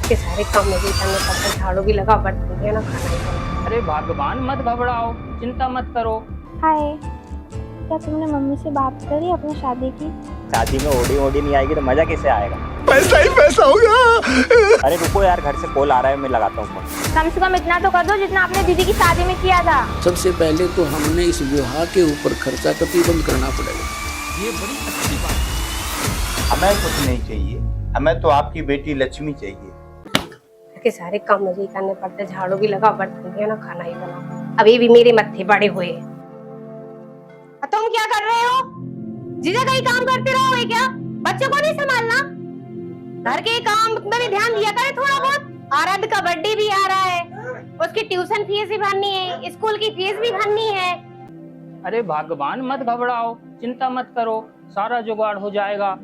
के सारे काम मुझे ही करने पड़ते हैं, झाड़ू भी लगा, बर्तन भी है ना, खाना भी बना। अरे भगवान, मत घबराओ, चिंता मत करो। हाय, क्या तुमने मम्मी से बात करी अपनी शादी की? शादी में ओडी ओडी नहीं आएगी तो मजा कैसे आएगा? पैसा ही पैसा होगा। अरे रुको यार, घर से कॉल आ रहा है, मैं लगाता हूँ फोन। कम से कम इतना तो कर दो जितना आपने दीदी की शादी में किया था। सबसे पहले तो हमने इस विवाह के ऊपर खर्चा कभी बंद करना पड़ेगा। ये बड़ी अच्छी बात है। हमें कुछ नहीं चाहिए, हमें तो आपकी बेटी लक्ष्मी चाहिए। के सारे काम मुझे ही करने पड़ते हैं, झाड़ू भी लगा, बर्तन भी है ना, खाना ही बना। अभी भी मेरे मत्थे बड़े हुए हैं। तुम क्या कर रहे हो? जीजा कहीं काम करते रहोगे क्या? बच्चों को नहीं संभालना? घर के काम में भी ध्यान दिया करे थोड़ा बहुत। आराध का बर्थडे भी आ रहा है, उसकी ट्यूशन फीस भी भरनी है, स्कूल की फीस भी भरनी है। अरे भगवान, मत घबराओ, चिंता मत करो, सारा जुगाड़ हो जाएगा।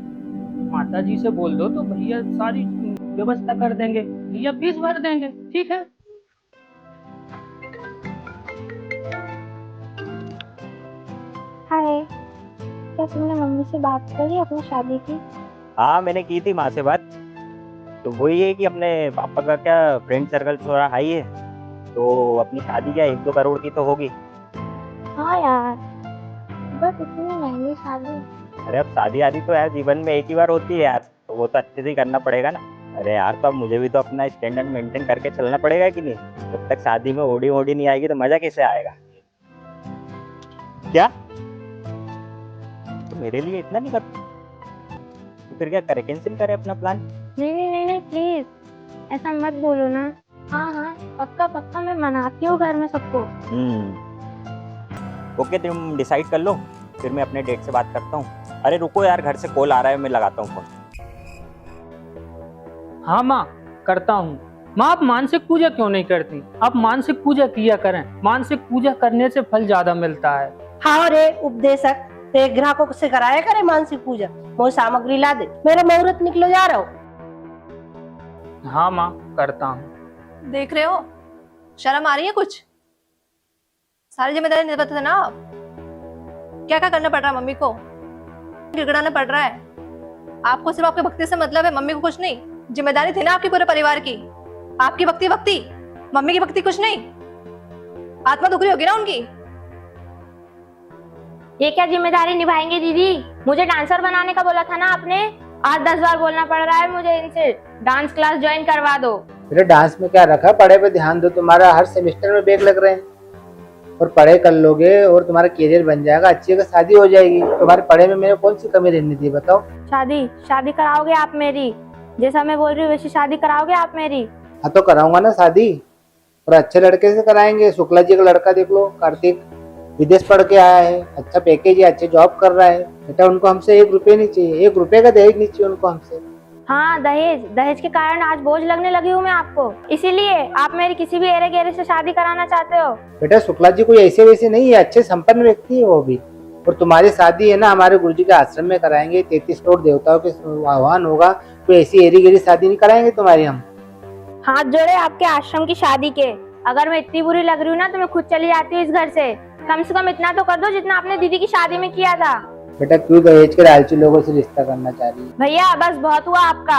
माता जी से बोल दो तो भैया सारी व्यवस्था कर देंगे, भैया फीस भर देंगे, ठीक है। हाय, क्या तुमने मम्मी से बात करी अपनी शादी की? हाँ, मैंने की थी माँ से बात। तो वही है कि अपने पापा का क्या फ्रेंड सर्कल थोड़ा हाई है, तो अपनी शादी क्या 1-2 करोड़ की तो होगी। हाँ यार, बट इतनी महंगी शादी। अरे अब शादी आदि तो यार जीवन में एक ही बार होती है यार, तो वो तो अच्छे से ही करना पड़ेगा ना। अरे यार, तो अब मुझे भी तो अपना स्टैंडर्ड मेंटेन करके चलना पड़ेगा कि नहीं? जब तक शादी में ओडी ओडी नहीं आएगी तो मजा कैसे आएगा? क्या तो मेरे लिए इतना नहीं कर, तो फिर क्या करे, कैंसिल करे अपना प्लान? नहीं प्लीज, ऐसा मत बोलो ना। हाँ, पक्का पक्का मैं मनाती हूँ घर में सबको। ओके, तुम डिसाइड कर लो, फिर मैं अपने डेट से बात करता हूँ। अरे रुको यार, घर से कॉल आ रहा है, मैं लगाता हूँ फोन। हाँ माँ, करता हूँ। माँ, आप मानसिक पूजा क्यों नहीं करती? आप मानसिक पूजा किया करें, मानसिक पूजा करने से फल ज्यादा मिलता है। हाँ रे उपदेशक, ते ग्राहकों से कराया करे मानसिक पूजा। मोह सामग्री ला दे, मेरा मुहूर्त निकलो जा रहा हो। हाँ माँ, करता हूँ। देख रहे हो, शर्म आ रही है कुछ? सारी जिम्मेदारी निभाते थे ना आप। क्या क्या करना पड़ रहा है मम्मी को, गिड़गिड़ाना पड़ रहा है। आपको सिर्फ आपके भक्ति से मतलब है, मम्मी को कुछ नहीं। जिम्मेदारी थी ना आपकी पूरे परिवार की। आपकी भक्ति, मम्मी की भक्ति कुछ नहीं। आत्मा दुखरी होगी ना उनकी। ये क्या जिम्मेदारी निभाएंगे दीदी? मुझे डांसर बनाने का बोला था ना आपने। 8-10 बार बोलना पड़ रहा है मुझे इनसे, डांस क्लास ज्वाइन करवा दो। मेरे डांस में क्या रखा, पढ़ाई पे ध्यान दो। तुम्हारा हर सेमेस्टर में बैक लग रहे हैं, और पढ़ाई कर लोगे और तुम्हारा करियर बन जाएगा, अच्छी जगह शादी हो जाएगी। तुम्हारे पढ़ाई में मैंने कौन सी कमी रहने दी, बताओ? शादी कराओगे आप मेरी? जैसा मैं बोल रही हूँ वैसी शादी कराओगे आप मेरी? हाँ तो कराऊंगा ना शादी, और अच्छे लड़के से कराएंगे। शुक्ला जी का लड़का देख लो, कार्तिक, विदेश पढ़ के आया है, अच्छा पैकेज है, अच्छे जॉब कर रहा है। बेटा उनको हमसे 1 रुपये नहीं चाहिए, 1 रुपये का दहेज नहीं चाहिए उनको हमसे। हाँ, दहेज के कारण आज बोझ लगने लगी हूँ मैं आपको, इसीलिए आप मेरी किसी भी एरे गेरे से शादी कराना चाहते हो? बेटा शुक्ला जी कोई ऐसे वैसे नहीं है, अच्छे संपन्न व्यक्ति है वो भी। और तुम्हारी शादी है ना हमारे गुरुजी के आश्रम में कराएंगे, 33 करोड़ देवताओं के आह्वान होगा। कोई ऐसी एरी गेरी शादी नहीं कराएंगे तुम्हारी हम। हाथ जोड़े आपके आश्रम की शादी के। अगर मैं इतनी बुरी लग रही हूँ ना तो मैं खुद चली जाती हूँ इस घर से। कम से कम इतना तो कर दो जितना आपने दीदी की शादी में किया था। बेटा क्यों दहेज के लालची लोगों से रिश्ता करना चाह रही है? भैया बस बहुत हुआ आपका।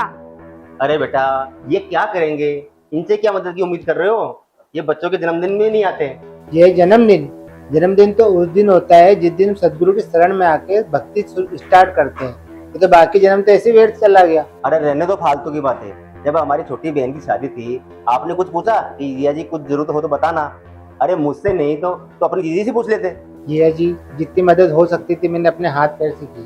अरे बेटा, ये क्या करेंगे? इनसे क्या मदद की उम्मीद कर रहे हो? ये बच्चों के जन्मदिन में नहीं आते। ये जन्मदिन तो उस दिन होता है जिस दिन सदगुरु की शरण में आके भक्ति स्टार्ट करते हैं। ये तो बाकी जन्म तो ऐसे व्यर्थ चला गया। अरे रहने दो फालतू की बातें। जब हमारी छोटी बहन की शादी थी, आपने कुछ पूछा कि जिया जी कुछ जरूरत हो तो बताना? अरे मुझसे नहीं तो अपनी दीदी से पूछ लेते। जिया जी जितनी मदद हो सकती थी मैंने अपने हाथ पैर से की,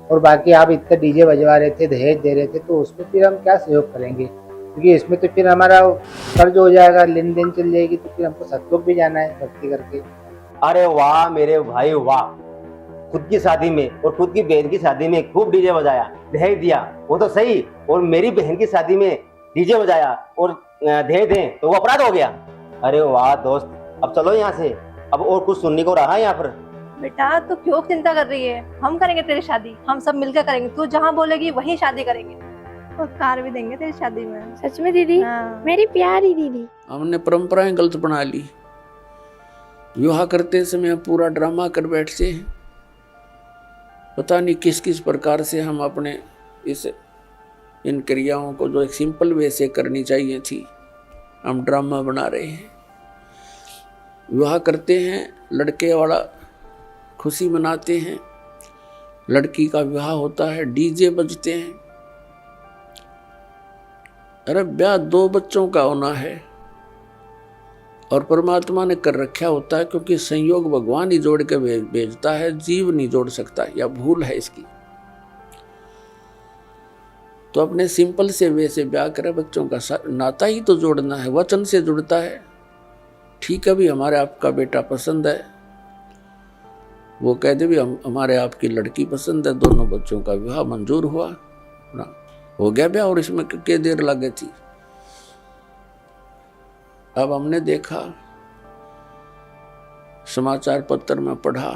और बाकी आप इतना डीजे बजवा रहे थे, दहेज दे रहे थे, तो उसमें फिर हम क्या सहयोग करेंगे? क्योंकि इसमें तो फिर हमारा कर्ज हो जाएगा, लेन देन चल जाएगी, तो फिर हमको सतलोक भी जाना है भक्ति करके। अरे वाह मेरे भाई वाह, खुद की शादी में और खुद की बहन की शादी में खूब डीजे बजाया, दहेज दिया, वो तो सही। और मेरी बहन की शादी में डीजे बजाया और दहेज दें तो वो अपराध हो गया। अरे वाह दोस्त, अब चलो यहाँ से, अब और कुछ सुनने को रहा है यहाँ पर? बेटा तू क्यों चिंता कर रही है? हम करेंगे तेरी शादी, हम सब मिलकर करेंगे। तू जहाँ बोलेगी वहीं शादी करेंगे, और कार भी देंगे तेरी शादी में। सच में दीदी? हाँ। मेरी प्यारी दीदी। हमने परंपराएं गलत बना ली, विवाह करते समय पूरा ड्रामा कर बैठते हैं। पता नहीं किस किस प्रकार से हम अपने इस इन क्रियाओं को जो एक सिंपल वे से करनी चाहिए थी, हम ड्रामा बना रहे हैं। विवाह करते हैं, लड़के वाला खुशी मनाते हैं, लड़की का विवाह होता है, डीजे बजते हैं। अरे ब्याह 2 बच्चों का होना है और परमात्मा ने कर रखा होता है, क्योंकि संयोग भगवान ही जोड़ के भेजता है, जीव नहीं जोड़ सकता, या भूल है इसकी। तो अपने सिंपल से वे से ब्याह करें, बच्चों का नाता ही तो जोड़ना है, वचन से जुड़ता है। ठीक है भी हमारे आपका बेटा पसंद है, वो कह दे भी हमारे आपकी लड़की पसंद है, दोनों बच्चों का विवाह मंजूर हुआ ना, हो गया ब्याह। और इसमें क्या देर लगे थी। अब हमने देखा, समाचार पत्र में पढ़ा,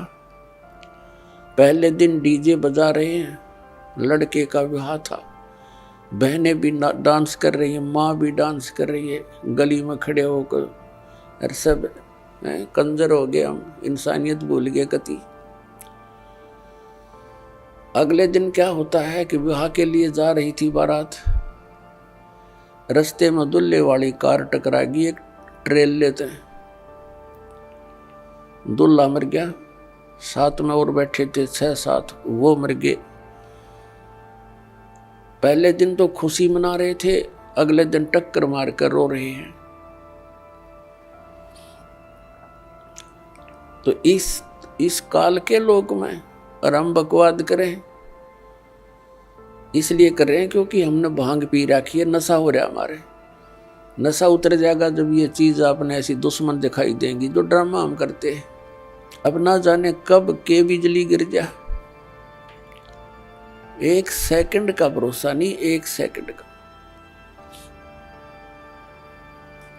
पहले दिन डीजे बजा रहे हैं, लड़के का विवाह था, बहनें भी डांस कर रही हैं, माँ भी डांस कर रही है, गली में खड़े होकर। अरे सब कंजर हो गए हम, इंसानियत भूल गए कति। अगले दिन क्या होता है कि विवाह के लिए जा रही थी बारात, रास्ते में दुल्हे वाली कार टकरा गई एक ट्रेल लेते हैं, दूल्हा मर गया, साथ में और बैठे थे 6-7, वो मर गए। पहले दिन तो खुशी मना रहे थे, अगले दिन टक्कर मार कर रो रहे हैं। तो इस काल के लोक में और हम बकवाद करें, इसलिए कर रहे हैं क्योंकि हमने भांग पी रखी है, नशा हो रहा है हमारे। नशा उतर जाएगा जब ये चीज आपने ऐसी दुश्मन दिखाई देंगी जो ड्रामा हम करते हैं। अब ना जाने कब के बिजली गिर जा, 1 सेकंड का भरोसा नहीं, 1 सेकंड का।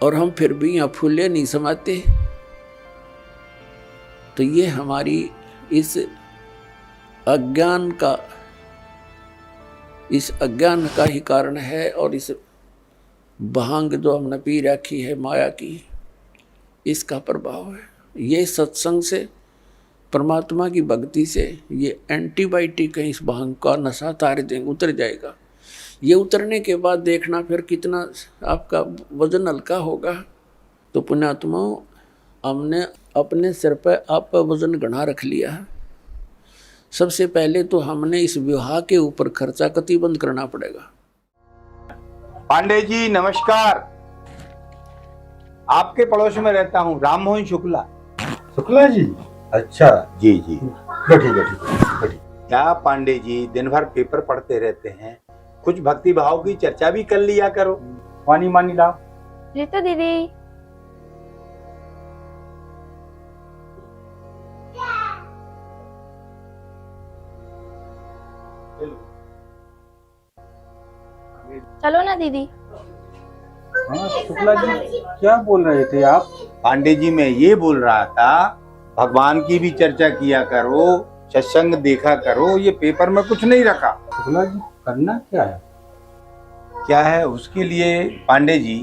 और हम फिर भी यहाँ फूले नहीं समाते। तो ये हमारी इस अज्ञान का ही कारण है, और इस भांग जो हमने पी रखी है माया की, इसका प्रभाव है। ये सत्संग से, परमात्मा की भक्ति से, ये एंटीबायोटिक है, इस भांग का नशा तार देंगे, उतर जाएगा। ये उतरने के बाद देखना फिर कितना आपका वजन हल्का होगा। तो पुण्यात्माओं, हमने अपने सिर पर आप पर वजन घना रख लिया है। सबसे पहले तो हमने इस विवाह के ऊपर खर्चा कति बंद करना पड़ेगा। पांडे जी नमस्कार, आपके पड़ोस में रहता हूँ, राममोहन शुक्ला। शुक्ला जी, अच्छा जी जी, बैठिए बैठिए। क्या पांडे जी दिन भर पेपर पढ़ते रहते हैं, कुछ भक्ति भाव की चर्चा भी कर लिया करो। पानी मानी लाओ। जी तो दीदी। चलो ना दीदी। हाँ शुक्ला जी, क्या बोल रहे थे आप? पांडे जी मैं ये बोल रहा था, भगवान की भी चर्चा किया करो, सत्संग देखा करो, ये पेपर में कुछ नहीं रखा। शुक्ला जी करना क्या है? क्या है उसके लिए पांडे जी,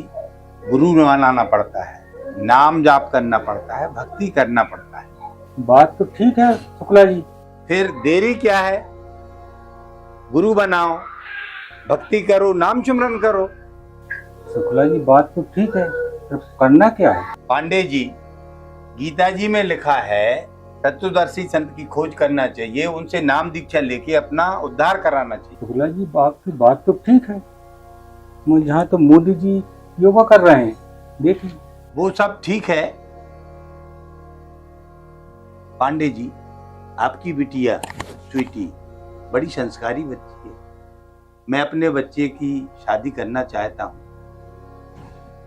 गुरु बनाना पड़ता है, नाम जाप करना पड़ता है, भक्ति करना पड़ता है। बात तो ठीक है शुक्ला जी, फिर देरी क्या है? गुरु बनाओ, भक्ति करो, नाम सिमरन करो। शुक्ला जी बात तो ठीक है, तो करना क्या है? पांडे जी, गीता जी में लिखा है तत्वदर्शी संत की खोज करना चाहिए, उनसे नाम दीक्षा लेके अपना उद्धार कराना चाहिए। शुक्ला जी आपकी बात तो ठीक है, यहाँ तो मोदी जी योगा कर रहे हैं, देखिए। वो सब ठीक है पांडे जी, आपकी बिटिया स्वीटी बड़ी संस्कारी बच्ची है, मैं अपने बच्चे की शादी करना चाहता हूँ।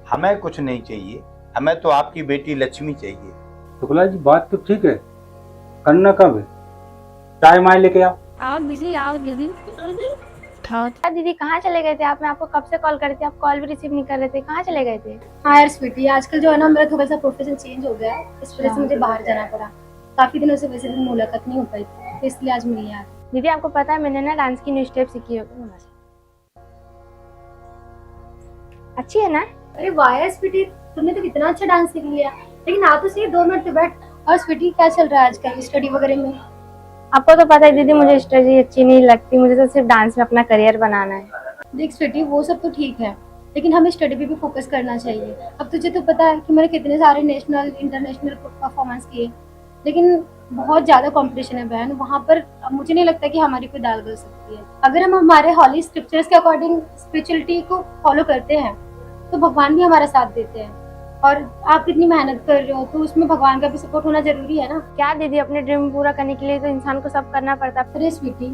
हमें कुछ नहीं चाहिए, हमें तो आपकी बेटी लक्ष्मी चाहिए। शुक्ला जी बात तो ठीक है, करना कब है? टाइम आए लेके आओ। आओ दीदी। दीदी कहाँ चले गए थे आप? मैं आपको कब से कॉल कर रही थी, आप कॉल भी रिसीव नहीं कर रहे थे, कहाँ चले गए थे? हाँ यार स्वीटी, आजकल जो है ना मेरा थोड़ा सा प्रोफेशन चेंज हो गया है, इस वजह से मुझे बाहर जाना पड़ा। काफी दिनों से वैसे भी मुलाकात नहीं हो पाई, तो इसलिए आज मिलने आ गई। दीदी आपको पता है मैंने ना डांस की न्यू स्टेप सीखी होगी, अच्छी है ना? अरे वाह यार स्वीटी, तुमने तो कितना अच्छा डांस सीख लिया। लेकिन आ तो सही 2 मिनट पे बैठ। और स्वीटी क्या चल रहा है आजकल स्टडी वगैरह में? आपको तो पता है दीदी, मुझे स्टडी अच्छी नहीं लगती, मुझे तो सिर्फ डांस में अपना करियर बनाना है। देख स्वीटी, वो सब तो ठीक है, लेकिन हमें स्टडी पे भी फोकस करना चाहिए। अब तुझे तो पता है कि मैंने कितने सारे नेशनल इंटरनेशनल परफॉर्मेंस किए, लेकिन बहुत ज़्यादा कंपटीशन है बहन वहाँ पर। अब मुझे नहीं लगता कि हमारी कोई दाल गल सकती है। अगर हम हमारे हॉली स्क्रिप्चर्स के अकॉर्डिंग स्पिरिचुअलिटी को फॉलो करते हैं तो भगवान भी हमारा साथ देते हैं। और आप कितनी मेहनत कर रहे हो तो उसमें भगवान का भी सपोर्ट होना जरूरी है ना। क्या दीदी, अपने ड्रीम पूरा करने के लिए तो इंसान को सब करना पड़ता है। अरे स्वीटी,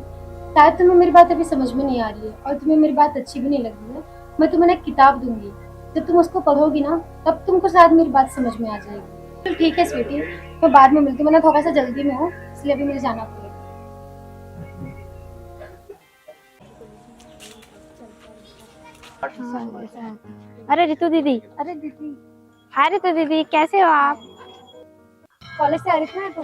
शायद तुम्हें मेरी बात अभी समझ में नहीं आ रही है और तुम्हें मेरी बात अच्छी भी नहीं लग रही है। मैं तुम्हें एक किताब दूंगी, जब तुम उसको पढ़ोगी ना तब तुमको शायद मेरी बात समझ में आ जाएगी। तो ठीक है स्वीटी, मैं बाद में मिलती हूँ, मैं थोड़ा सा जल्दी में हूँ इसलिए अभी मुझे जाना पड़ेगा। अरे रितु दीदी, अरे दीदी, हाय रितु दीदी, कैसे हो आप? कॉलेज से आ रही थी ना तो।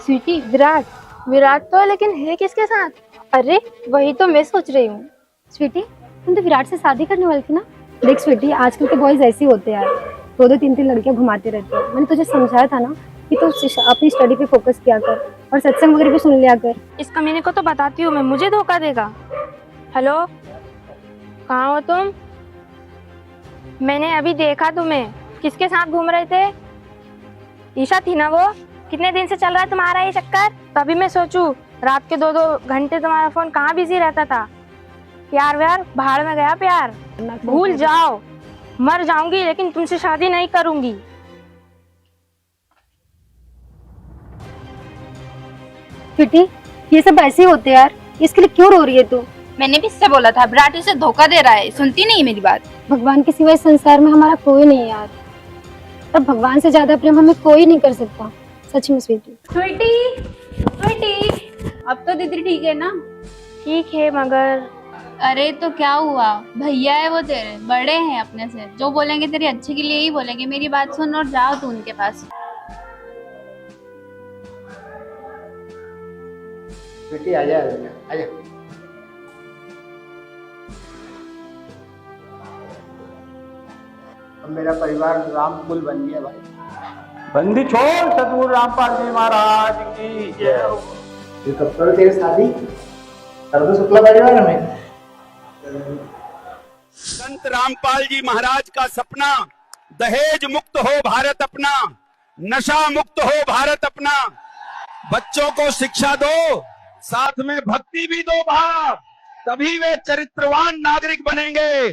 स्वीटी, विराट तो है, लेकिन है किसके साथ? अरे वही तो मैं सोच रही हूँ। स्वीटी, तुम तो विराट से शादी करने वाली थी ना। देख स्वीटी, आजकल के बॉयज ऐसे ही होते हैं यार, 2-2 3-3 लड़कियां घुमाते रहते हैं। मैंने तुझे समझाया था ना कि तू अपनी स्टडी पे फोकस किया कर और सत्संग वगैरह भी सुन लिया कर। इस कमीने को तो बताती हूँ मैं, मुझे धोखा देगा। हेलो, कहाँ हो तुम? मैंने अभी देखा तुम्हें, किसके साथ घूम रहे थे? ईशा थी ना वो? कितने दिन से चल रहा है तुम्हारा ये चक्कर? तभी मैं सोचूं रात के 2-2 घंटे तुम्हारा फोन कहाँ बिजी रहता था। प्यार व्यार भाड़ में गया प्यार, भूल जाओ। मर जाऊंगी लेकिन तुमसे शादी नहीं करूंगी। स्वीटी, ये सब ऐसे ही होते यार, इसके लिए क्यों रो रही है तू? मैंने भी इससे बोला था, विराट उसे धोखा दे रहा है, सुनती नहीं मेरी बात। भगवान के सिवाय संसार में हमारा कोई नहीं है यार, और भगवान से ज्यादा प्रेम हमें कोई नहीं कर सकता, सच में स्वीटी। स्वीटी, अब तो दीदी ठीक है ना? ठीक है मगर अरे तो क्या हुआ, भैया है वो तेरे, बड़े हैं अपने से, जो बोलेंगे तेरे अच्छे के लिए ही बोलेंगे। मेरी बात सुन और जाओ तू उनके पास। बेटी आ जा, आ जा। अब मेरा परिवार राम कुल बन गया भाई। बंदी छोड़, सतगुरु रामपाल जी महाराज की जय हो। ये कब करो तेरी शादी? कर दो शुक्ला परिवार में। संत रामपाल जी महाराज का सपना, दहेज मुक्त हो भारत अपना, नशा मुक्त हो भारत अपना। बच्चों को शिक्षा दो, साथ में भक्ति भी दो भाव, तभी वे चरित्रवान नागरिक बनेंगे।